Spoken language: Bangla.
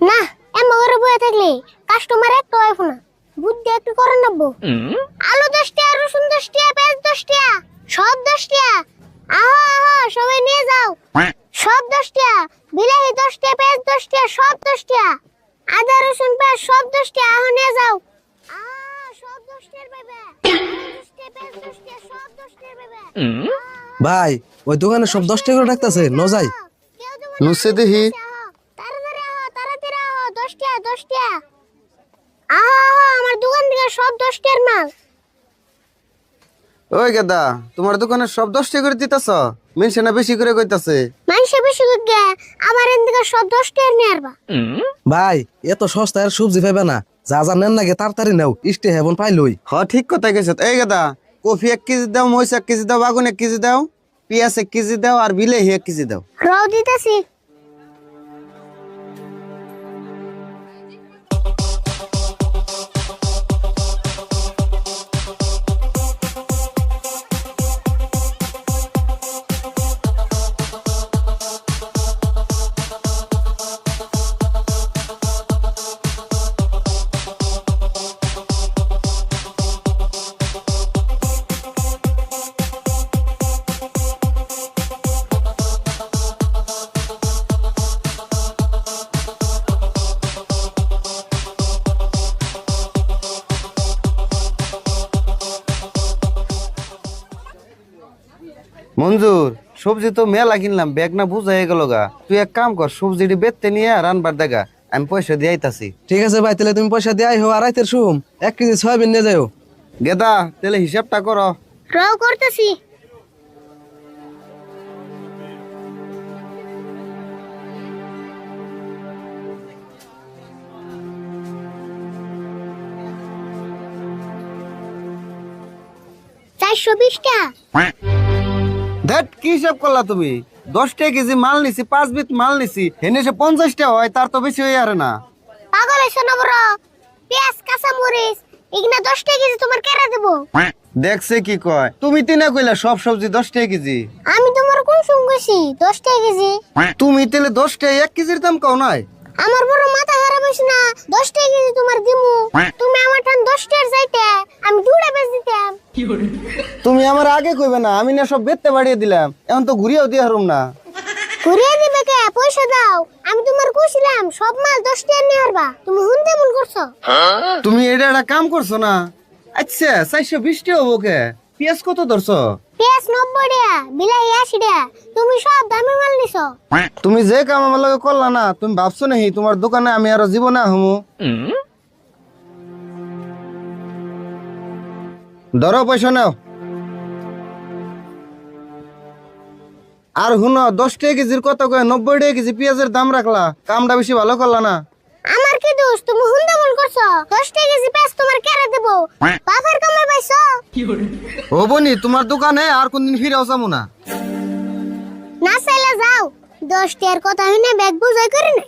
না এমন করে বয়ে থাকলে কাস্টমার একটু আইবো না, বুদ্ধি একটু করে নেবো। আলু 10 টাকা, রসুন 10 টাকা, পেঁয়াজ 10 টাকা, সব 10 টাকা। আহো আহো সবাই নিয়ে যাও, সব 10 টাকা। বিলাহি 10 টাকা, পেঁয়াজ 10 টাকা, সব 10 টাকা। আদা রসুন পেঁয়াজ সব 10 টাকা, আহো নিয়ে যাও। সব 10 টাকার পাবে, 10 টাকা, পেঁয়াজ 10 টাকা, সব 10 টাকার পাবে। ভাই ওই দোকানে সব 10 টাকা করে ডাকতেছে, ন যাই। নুসে দেখি। তাড়াতাড়ি আহো, তাড়াতাড়ি আহো, 10 টাকা 10 টাকা। আহো আহো আমার দোকান থেকে সব 10 টাকার মাল। ওই গেদা, তোমার দোকানে সব 10 টাকা করে দিতেছ? মেনশে না বেশি করে কইতাছে। মাইসে বেশি গে আমার এদিকে সব 10 টাকার নিয়ে আসবা। ভাই এত সস্তায় আর সবজি পাইবে না, যা যা নেন নাকি তাড়াতাড়ি নাও, ইস্টে হেবন পাইলই। ঠিক কথা কইছ। এই গেদা, কফি 1 কেজি দাও, মরিচ 1 কেজি দাও, বাগুন 1 কেজি দাও, পেঁয়াজ 1 কেজি দাও, আর বিলাহি 1 কেজি দাও। রাও দিতেছি। মঞ্জুর, সবজি তো মেলা কিনলাম, ব্যাগ না বুঝা হয়ে গেল গা। তুই এক কাম কর, সবজিটি বেচতে নিয়ে রানবার দেখা, আমি পয়সা দিয়ে আইতাছি। ঠিক আছে ভাই, তাহলে তুমি পয়সা দিয়ে আইহো, আর রাইতের শুম 1 কেজি সয়াবিন নিয়ে যাও। গেদা, তাহলে হিসাবটা করো। রাও করতেছি। চারশো 20 টাকা। দেখ কি হিসাব করলা তুমি? 10 টাকা কেজি মাল নিছি, 5 বিট মাল নিছি, হেনে সে 50 টাকা হয়, তার তো বেশি হয়ে আরে না। পাগল হইছো না বড়? পেঁয়াজ কাঁচা মরিচ এগুলা 10 টাকা কেজি তোমার কেরা দেবো? দেখছে কি কয়, তুমি তিনা কইলা সব সবজি 10 টাকা কেজি। আমি তোমার কোন সঙ্গ কইছি 10 টাকা কেজি? তুমি তাহলে 10 টাকা 1 কেজির দাম কও নাই? আমার বড় মাথা খারাপ হইছে না? 10 টাকা কেজি তোমার দিমু, তুমি আমার টান 10 টাকার চাইতে আমি 2টা বেচ দিতাম। তুমি আমার আগে কইবে না, আমি না সব বেচতে বাড়িয়ে দিলাম, এখন তো ঘুরিয়েও দিয়ে হারুম না। ঘুরিয়ে দিবে কে? পয়সা দাও। আমি তোমার কইছিলাম সব মাল 10 টাকা নিয়ে আসবা, তুমি হুনতে মন করছো। তুমি এটা একটা কাম করছো না? আচ্ছা 420 টাকা হবো কে? পেঁয়াজ কত ধরছো? পেঁয়াজ 90 টাকা, বিলাহি 80 টাকা, তুমি সব দামি মাল নিছো। তুমি যে কাম আমার লগে করলা না, তুমি ভাবছো নাহি তোমার দোকানে আমি আরো জীবনে আহমু? ধরো পয়সা নাও। আর হুনো 10 টাকা কেজির কত কয় 90 টাকা কেজি পেঁয়াজের দাম রাখলা, কামটা বেশি ভালো করলা না। আমার কি দোষ? তুমি হুনতে মন করছো। 10 টাকা কেজি পেঁয়াজ তোমার কেরা দেবো? বাপের কামাই পাইছো। হবনি, তোমার দোকানে আর কোনদিন ফিরে আসামু না। না চাইলে যাও, 10 টাকার কথা হইনে ব্যাগ বুঝাই করি না।